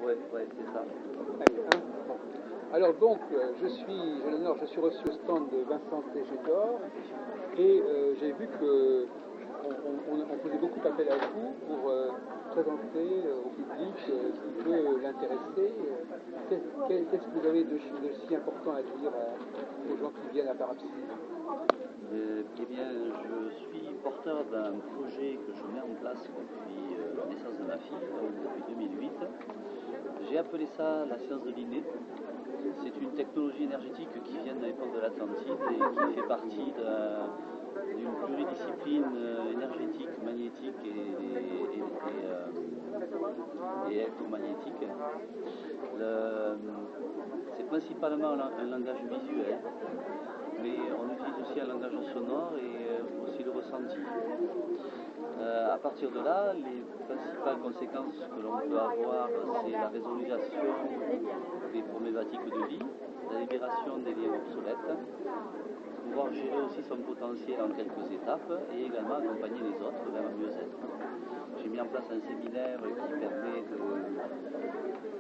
Oui, ouais, c'est ça. Allez, hein. Bon. Alors donc, j'ai l'honneur, je suis reçu au stand de Vincent Tégédor et j'ai vu que on faisait beaucoup appel à vous pour présenter au public ce qui peut l'intéresser. Qu'est-ce que vous avez de si important à dire aux gens qui viennent à Parapsy? Eh bien, je suis porteur d'un projet que je mets en place depuis la naissance de ma fille, donc depuis 2008. J'ai appelé ça la science de l'inné. C'est une technologie énergétique qui vient de l'époque de l'Atlantide et qui fait partie d'une pluridiscipline énergétique, magnétique et électromagnétique. C'est principalement un langage visuel, mais on utilise aussi un langage sonore et aussi le ressenti. À partir de là, les principales conséquences que l'on peut avoir, c'est la résolution des problématiques de vie, la libération des liens obsolètes, pouvoir gérer aussi son potentiel en quelques étapes et également accompagner les autres vers un mieux-être. J'ai mis en place un séminaire qui permet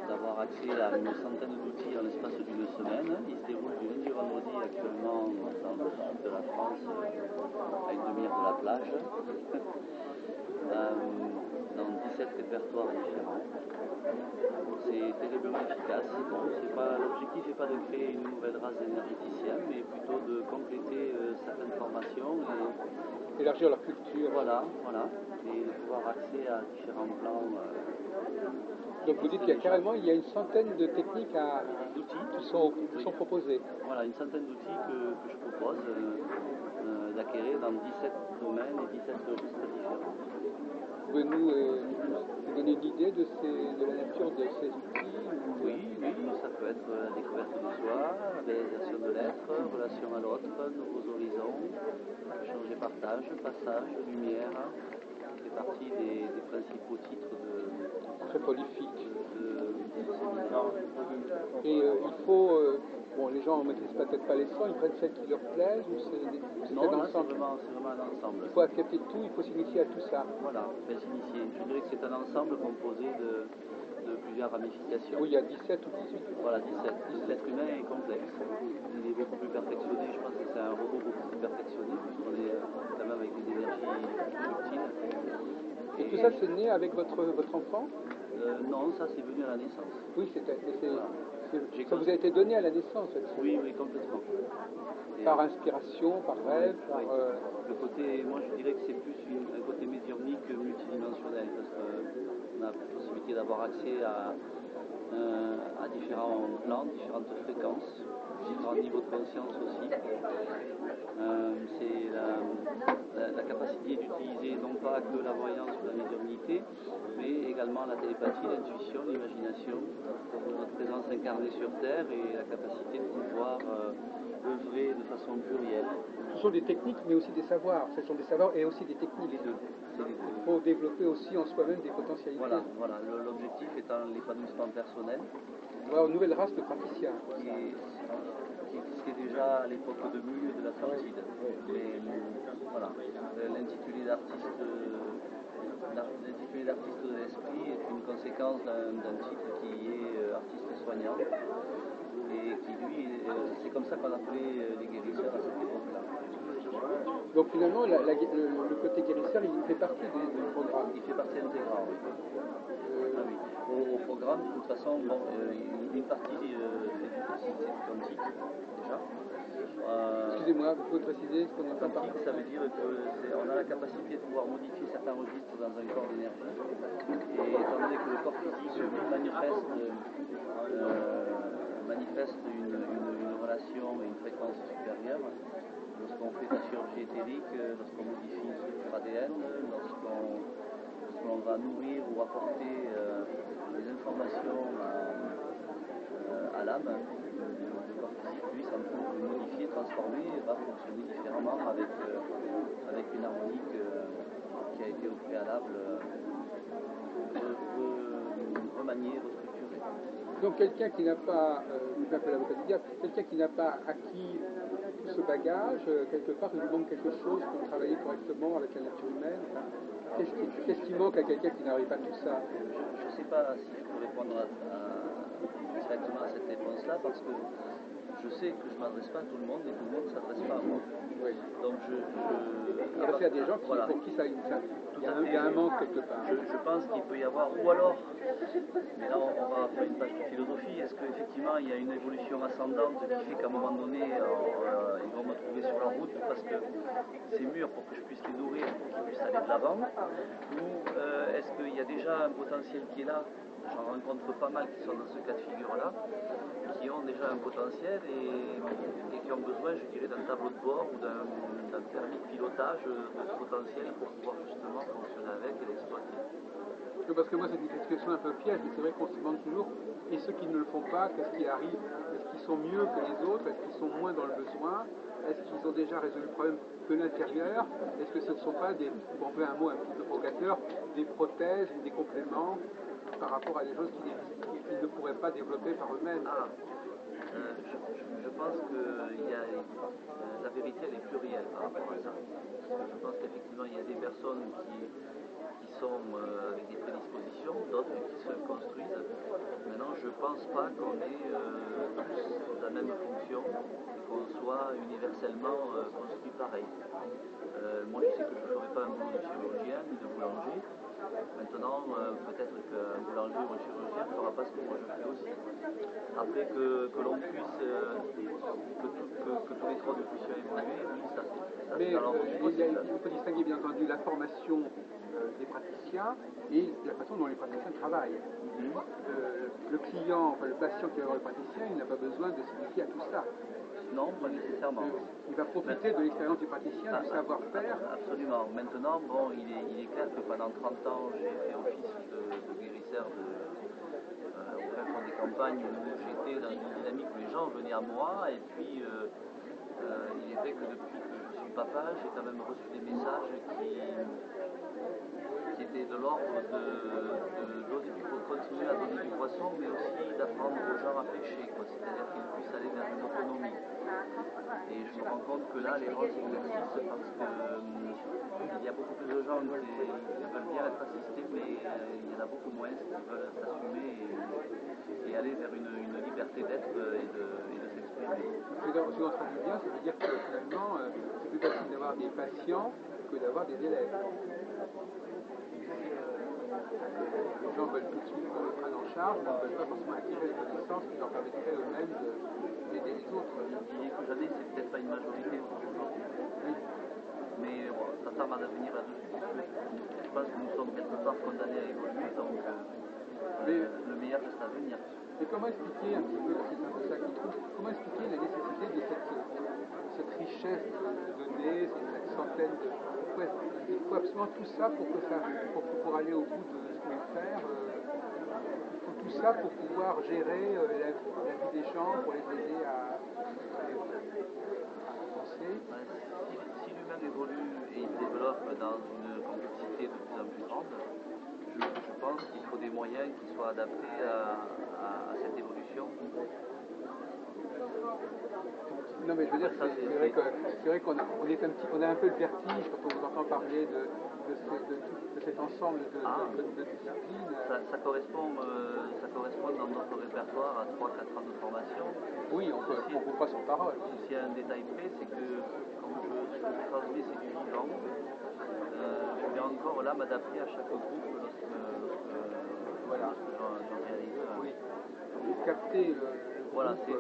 d'avoir accès à une centaine d'outils en l'espace d'une semaine. Il se déroule du lundi au vendredi actuellement dans le sud de la France, à une demi-heure de la plage, dans 17 répertoires différents. C'est terriblement efficace. Bon, l'objectif n'est pas de créer une nouvelle race d'énergéticiens, mais plutôt de compléter certaines formations et élargir leur culture. Voilà, et de pouvoir accès à différents plans. Donc vous dites qu'il y a carrément une centaine de techniques qui sont proposées. Voilà, une centaine d'outils que je propose d'acquérir dans 17 domaines et 17 registres différents. Pouvez-nous donner une idée de la nature de ces outils? Oui, ça peut être la découverte de soi, la réalisation de l'être, relation à l'autre, nouveaux horizons, échange et partage, passage, lumière. Ça fait partie des principaux titres très prolifiques de ce séminaire. Et il faut, bon, les gens ne maîtrisent peut-être pas les sons, ils prennent celles qui leur plaisent ou c'est non, un là, ensemble? c'est vraiment un ensemble. Il faut accepter tout, il faut s'initier à tout ça. Voilà, bien s'initier. Je dirais que c'est un ensemble composé de plusieurs ramifications. Oui, il y a 17 ou 18. Voilà, 17. L'être humain est complexe. Il est beaucoup plus perfectionné. Je pense que c'est un robot beaucoup plus perfectionné, puisqu'on est quand même avec des énergies subtiles. Et tout ça, c'est né avec votre enfant? Non, ça c'est venu à la naissance. Oui, voilà. Ça vous a été donné à la naissance, Oui, complètement. Par inspiration, par rêve, Le côté, moi je dirais que c'est plus un côté médiumnique multidimensionnel, parce qu'on a la possibilité d'avoir accès à différents plans, différentes fréquences, différents niveaux de conscience aussi. C'est la capacité d'utiliser non pas que la voyance ou la médiumnité, mais également la télépathie, l'intuition, l'imagination, notre présence incarnée sur Terre et la capacité de pouvoir œuvrer de façon plurielle. Ce sont des techniques, mais aussi des savoirs. Ce sont des savoirs et aussi des techniques. Les deux. Il faut développer aussi en soi-même des potentialités. Voilà. L'objectif étant l'épanouissement personnel. Voilà, une nouvelle race de praticiens. Qui existait déjà à l'époque de Mu et de l'Atlantide. Mais voilà, l'intitulé d'artiste de l'esprit est une conséquence d'un titre qui est artiste soignant et qui lui, c'est comme ça qu'on appelait les guérisseurs à cette époque-là. Donc finalement, le côté guérisseur, il fait partie du programme. Il fait partie intégrante, oui. Au programme, de toute façon, une partie c'est du quantique, déjà. Excusez-moi, vous pouvez préciser ce qu'on entend par quantique, ça veut dire qu'on a la capacité de pouvoir modifier certains registres dans un corps d'énergie. Et étant donné que le corps physique, lui, manifeste une relation et une fréquence supérieure, lorsqu'on fait de la chirurgie éthérique, lorsqu'on modifie une structure ADN, lorsqu'on va nourrir ou apporter des informations à l'âme, le corps physique, lui, s'en trouve modifié, transformé, et va fonctionner différemment avec une harmonique qui a été au préalable remaniée, restructurée. Donc quelqu'un qui n'a pas, je m'appelle l'avocat du diable, quelqu'un qui n'a pas acquis tout ce bagage, quelque part, il lui manque quelque chose pour travailler correctement avec la nature humaine. Enfin, qu'est-ce qui manque à quelqu'un qui n'arrive pas à tout ça? Je ne sais pas si je peux répondre directement à cette réponse-là parce que je sais que je ne m'adresse pas à tout le monde et tout le monde ne s'adresse pas à moi. Oui. Donc il y a des gens voilà. pour qui il y a un manque quelque part. Je pense qu'il peut y avoir, ou alors, mais là on va faire une page de philosophie, est-ce qu'effectivement il y a une évolution ascendante qui fait qu'à un moment donné ils vont me trouver sur la route parce que c'est mûr pour que je puisse les nourrir, pour qu'ils puissent aller de l'avant, ou est-ce qu'il y a déjà un potentiel qui est là? J'en rencontre pas mal qui sont dans ce cas de figure-là, qui ont déjà un potentiel et qui ont besoin, je dirais, d'un tableau de bord ou d'un permis de pilotage de ce potentiel pour pouvoir justement fonctionner avec et l'exploiter. Parce que moi c'est une question un peu piège, mais c'est vrai qu'on se demande toujours, et ceux qui ne le font pas, qu'est-ce qui arrive? Est-ce qu'ils sont mieux que les autres? Est-ce qu'ils sont moins dans le besoin? Est-ce qu'ils ont déjà résolu le problème de l'intérieur? Est-ce que ce ne sont pas pour employer un mot un petit peu provocateur, des prothèses ou des compléments par rapport à des choses qu'ils ne pourraient pas développer par eux-mêmes? Je pense que la vérité elle est plurielle par rapport à ça. Je pense qu'effectivement il y a des personnes qui sont avec des prédispositions, d'autres qui se construisent. Maintenant je ne pense pas qu'on ait tous la même fonction et qu'on soit universellement construit pareil. Moi je sais que je ne ferai pas un boulot de chirurgien ni de boulanger. Maintenant, peut-être qu'un boulanger ou un chirurgien ne fera pas ce que moi je fais aussi. Après que l'on puisse, que tous les trois nous puissions évoluer, oui, ça mais c'est alors possible. Il faut distinguer bien entendu la formation des praticiens et la façon dont les praticiens travaillent. Le client, enfin le patient qui va voir le praticien, il n'a pas besoin de s'initier à tout ça. Non, pas nécessairement. Il va profiter de l'expérience du praticien, du savoir-faire. Absolument. Maintenant, bon, il est clair que pendant 30 ans, j'ai fait office de guérisseur au fin fond des campagnes où j'étais dans une dynamique où les gens venaient à moi. Et puis, il est vrai que depuis que je suis papa, j'ai quand même reçu des messages qui étaient de l'ordre de continuer à donner du poisson, mais aussi d'apprendre aux gens à pêcher, c'est-à-dire qu'ils puissent aller vers une autonomie. Et je me rends compte que là, les rôles s'éclaircissent parce qu'il y a beaucoup plus de gens qui veulent bien être assistés, mais il y en a beaucoup moins qui veulent s'assumer et aller vers une liberté d'être et de s'exprimer. Si on traduit bien, ça veut dire que finalement, c'est plus facile d'avoir des patients que d'avoir des élèves. Les gens veulent tout de suite qu'on les prenne en charge, mais ne veulent pas forcément acquérir des connaissances qui leur permettraient eux-mêmes d'aider les autres. L'idée que j'en ai, c'est peut-être pas une majorité aujourd'hui. Oui. Mais bon, ça tarde à venir là-dessus. Je pense que nous sommes quelque part condamnés à évoluer, donc le meilleur reste à venir. Et comment expliquer un petit peu, parce que c'est un peu ça qu'il trouve, comment expliquer la nécessité de cette richesse de données, cette centaine de... Il faut absolument tout ça pour aller au bout de ce qu'on veut faire. Il faut tout ça pour pouvoir gérer la vie des gens, pour les aider à avancer. Si l'humain évolue et il développe dans une complexité de plus en plus grande, je pense qu'il faut des moyens qui soient adaptés à cette évolution. Non mais je veux dire, c'est vrai qu'on a un peu le vertige quand on vous entend parler de cet ensemble de disciplines. Ça correspond dans notre répertoire à 3-4 ans de formation. Oui, on ne vous pas sans parole. S'il y a un détail près, c'est que comme ce que je transmets, c'est du vivant. Je vais encore là m'adapter à chaque groupe lorsque j'en réalise. Oui. Vous captez le voilà, groupe.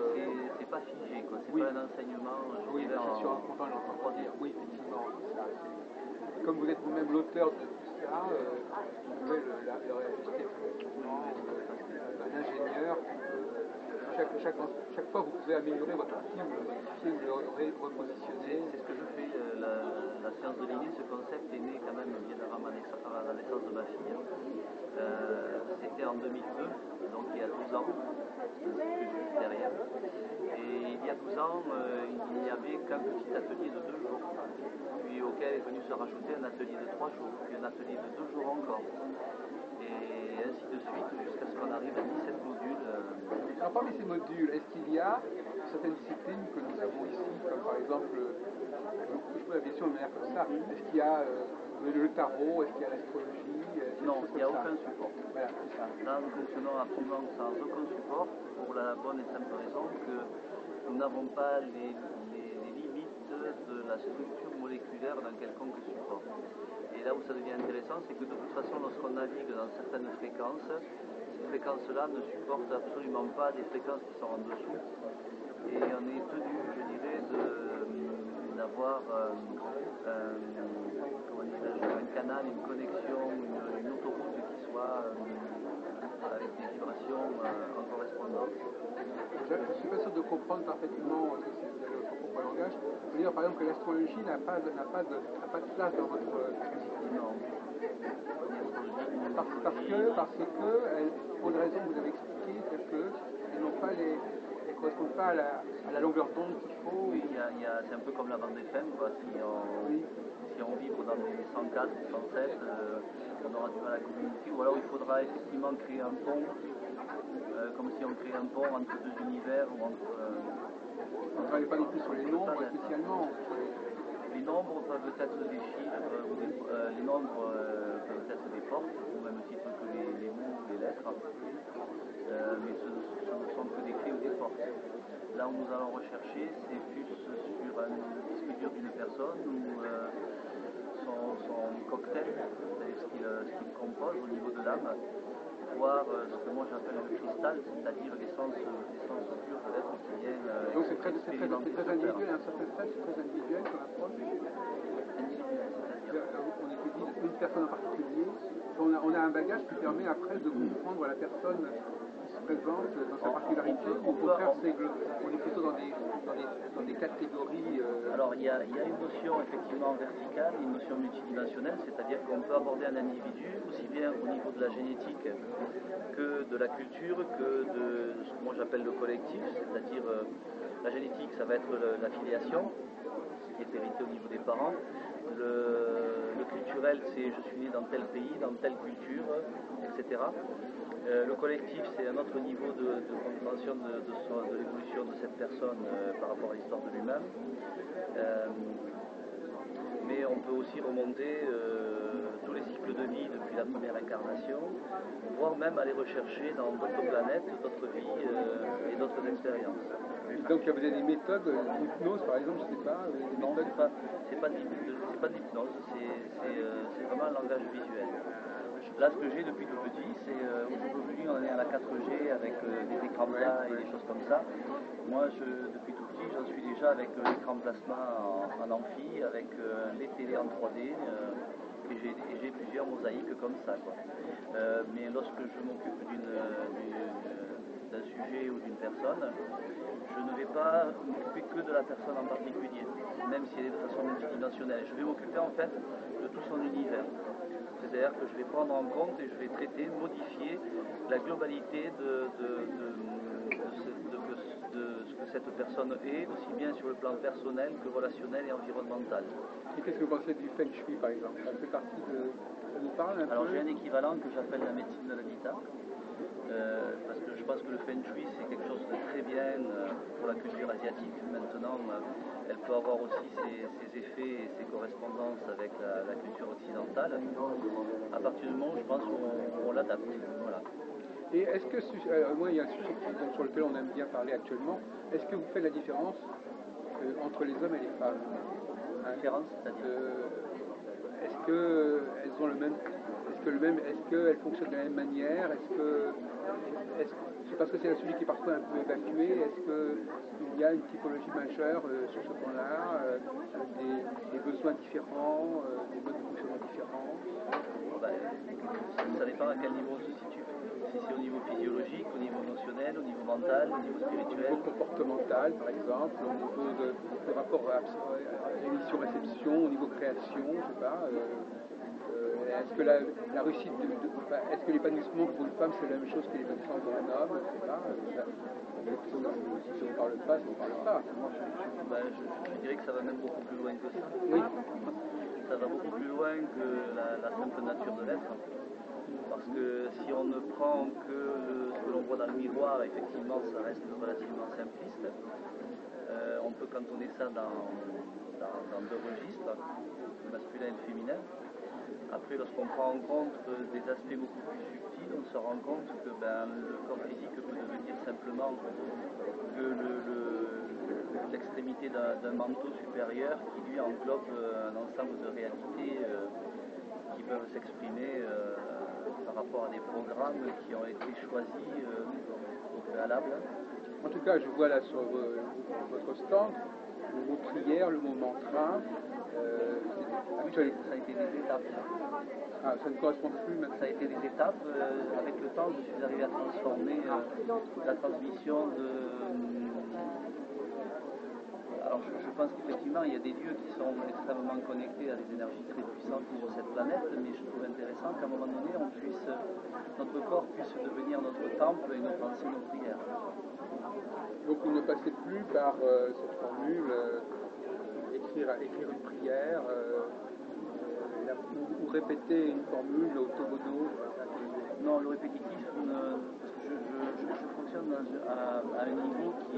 c'est pas figé, quoi. C'est oui. pas un enseignement. Oui, c'est sûr, content de l'entendre dire. Oui, effectivement. Comme vous êtes vous-même l'auteur de tout ça, vous pouvez le réajuster facilement. Un ingénieur, chaque fois vous pouvez améliorer votre outil, vous le modifier, vous le repositionner. C'est ce que je fais. La science de l'aîné, ce concept est né quand même bien avant la naissance de ma fille. C'était en 2002, donc il y a 12 ans, juste derrière. Et il y a 12 ans, il n'y avait qu'un petit atelier de 2 jours, puis auquel est venu se rajouter un atelier de 3 jours, puis un atelier de 2 jours encore. Et ainsi de suite, jusqu'à ce qu'on arrive à 17 modules Alors parmi ces modules, est-ce qu'il y a certaines disciplines que nous avons ici, comme par exemple, je pose la question de manière comme ça, est-ce qu'il y a le tarot, est-ce qu'il y a l'astrologie? Non, il n'y a aucun support. Voilà, c'est ça. Là, nous fonctionnons absolument sans aucun support, pour la bonne et simple raison que nous n'avons pas les limites de la structure moléculaire d'un quelconque support. Et là où ça devient intéressant, c'est que de toute façon, lorsqu'on navigue dans certaines fréquences, ces fréquences-là ne supportent absolument pas des fréquences qui sont en dessous. Et on est tenu, je dirais, d'avoir un canal, une connexion, une autoroute qui soit avec des vibrations en correspondance. Je ne suis pas sûr de comprendre parfaitement ce que c'est votre propre langage. Je veux dire par exemple que l'astrologie n'a pas de place dans votre dispositif. Non. Parce que pour une raison que vous avez expliquée, c'est qu'elles n'ont pas elles ne correspondent pas à la longueur d'onde qu'il faut. Oui, c'est un peu comme la bande FM, quoi. Si on vibre dans des 104 ou 107, on aura du mal à communiquer. Ou alors il faudra effectivement créer un pont, comme si on créait un pont entre deux univers. Ou entre, on ne travaille pas non plus sur les nombres spécialement. Les nombres peuvent être des chiffres, les nombres peuvent être des portes, au même titre que les mots ou les lettres, mais ce ne sont que des clés ou des portes. Là où nous allons rechercher, c'est plus sur un disque dur d'une personne ou son cocktail, c'est-à-dire ce qu'il compose au niveau de l'âme, voir ce que moi j'appelle le cristal, c'est-à-dire l'essence pure de l'être qui vient. Donc c'est très individuel, à un certain stade, c'est très individuel comme approche. On étudie une personne en particulier, on a un bagage qui permet après de comprendre la personne qui se présente dans sa particularité, ou au contraire on est plutôt dans des catégories. Alors il y a une notion effectivement verticale, une notion multidimensionnelle, c'est-à-dire qu'on peut aborder un individu aussi bien au niveau de la génétique que de la culture, que de ce que moi j'appelle le collectif, c'est-à-dire la génétique ça va être la filiation, ce qui est hérité au niveau des parents. Le culturel, c'est je suis né dans tel pays, dans telle culture, etc. Le collectif, c'est un autre niveau de compréhension de l'évolution de cette personne par rapport à l'histoire de lui-même. Mais on peut aussi remonter tous les cycles de vie depuis la première incarnation, voire même aller rechercher dans d'autres planètes, d'autres vies et d'autres expériences. Donc vous avez des méthodes d'hypnose par exemple, je ne sais pas. Non, c'est pas de l'hypnose, c'est vraiment un langage visuel. Là, ce que j'ai depuis tout petit, c'est aujourd'hui on est à la 4G avec des écrans plats et des choses comme ça. Moi, depuis tout petit, j'en suis déjà avec l'écran plasma en amphi, avec les télés en 3D, et j'ai plusieurs mosaïques comme ça, quoi. Mais lorsque je m'occupe d'un sujet ou d'une personne, je ne vais pas m'occuper que de la personne en particulier, même si elle est de façon multidimensionnelle. Je vais m'occuper en fait de tout son univers. C'est-à-dire que je vais prendre en compte et je vais traiter, modifier la globalité de ce que cette personne est, aussi bien sur le plan personnel que relationnel et environnemental. Et qu'est-ce que vous pensez du Feng Shui par exemple? Ça fait partie de... Ça nous parle un peu? Alors j'ai un équivalent que j'appelle la médecine de l'habitat. Parce que je pense que le Feng Shui c'est quelque chose de très bien pour la culture asiatique. Maintenant, elle peut avoir aussi ses effets et ses correspondances avec la culture occidentale. À partir du moment où je pense qu'on l'adapte. Voilà. Et est-ce que, moi il y a un sujet sur lequel on aime bien parler actuellement, est-ce que vous faites la différence entre les hommes et les femmes? Différence, c'est-à-dire est-ce qu'elles ont est-ce qu'elles fonctionnent de la même manière? C'est parce que c'est un sujet qui est parfois un peu évacué. Est-ce qu'il y a une typologie majeure sur ce point-là, des besoins différents, des modes de fonctionnement différents? Ça dépend à quel niveau on se situe. Si c'est au niveau physiologique, au niveau émotionnel, au niveau mental, au niveau spirituel. Au niveau comportemental, par exemple, au niveau de rapport à émission-réception, au niveau création, je sais pas. Est-ce que la réussite, est-ce que l'épanouissement pour une femme c'est la même chose que l'épanouissement pour un homme? Je sais pas. Si ça ne vous parle pas, ça ne vous parle pas. Moi, je dirais que ça va même beaucoup plus loin que ça. Oui. Ça va beaucoup plus loin que la simple nature de l'être. Parce que si on ne prend que ce que l'on voit dans le miroir, effectivement, ça reste relativement simpliste. On peut cantonner ça dans deux registres, le masculin et le féminin. Après, lorsqu'on prend en compte des aspects beaucoup plus subtils, on se rend compte que le corps physique peut devenir simplement que l'extrémité d'un manteau supérieur qui lui englobe un ensemble de réalités qui peuvent s'exprimer par rapport à des programmes qui ont été choisis au préalable. En tout cas, je vois là sur votre stand le mot prière, le mot mantra. Oui, ça a été des étapes. Ah, ça ne correspond plus maintenant. Ça a été des étapes. Avec le temps, je suis arrivé à transformer la transmission de... Alors je pense qu'effectivement, il y a des dieux qui sont extrêmement connectés à des énergies très puissantes sur cette planète, mais je trouve intéressant qu'à un moment donné, notre corps puisse devenir notre temple et nos pensées, nos prières. Donc vous ne passez plus par cette formule, écrire une prière, ou répéter une formule automono. Non, le répétitif, je fonctionne à un niveau qui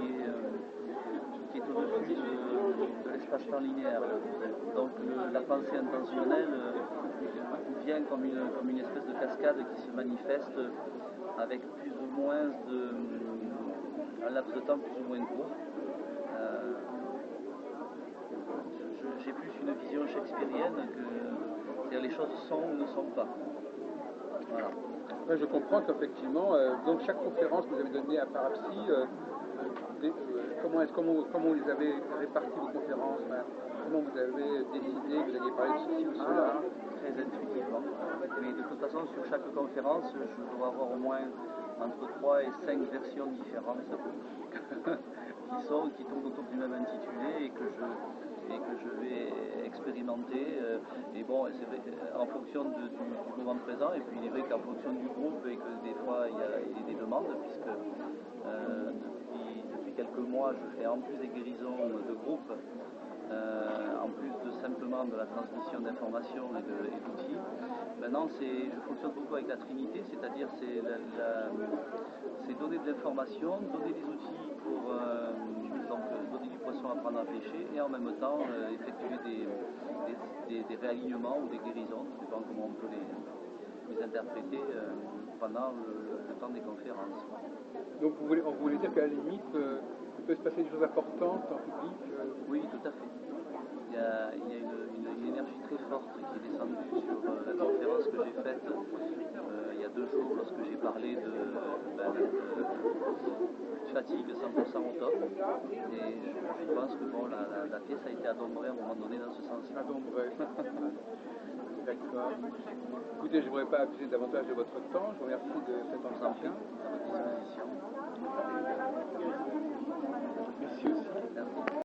est au-dessus de l'espace-temps linéaire. Donc la pensée intentionnelle vient comme une espèce de cascade qui se manifeste avec plus ou moins un laps de temps plus ou moins court. J'ai plus une vision shakespearienne que les choses sont ou ne sont pas. Voilà. Ouais, je comprends qu'effectivement, donc chaque conférence que vous avez donnée à Parapsy, comment vous avez réparti vos conférences, comment vous avez décidé que vous alliez parler de ceci ou cela? Très intuitivement. Mais de toute façon, sur chaque conférence, je dois avoir au moins entre 3 et 5 versions différentes qui tournent autour du même intitulé et que je vais expérimenter. Et bon, c'est vrai en fonction du moment présent, et puis il est vrai qu'en fonction du groupe et que des fois il y a des demandes, puisque depuis quelques mois je fais en plus des guérisons de groupe, en plus de simplement de la transmission d'informations et d'outils. Maintenant, je fonctionne beaucoup avec la Trinité, c'est-à-dire c'est donner de l'information, donner des outils pour donner du poisson à prendre à pêcher, et en même temps effectuer des réalignements ou des guérisons, ça dépend comment on peut les interpréter pendant le temps des conférences. Donc on voulait dire qu'à la limite, il peut se passer des choses importantes en public. Oui, tout à fait. Il y a une énergie très forte qui est descendue sur la conférence que j'ai faite il y a 2 jours, lorsque j'ai parlé de fatigue 100% au top. Et je pense que bon, la pièce a été adombrée à un moment donné dans ce sens-là. Adombrée. D'accord. Écoutez, je ne voudrais pas abuser davantage de votre temps. Je vous remercie de cet entretien. À votre disposition.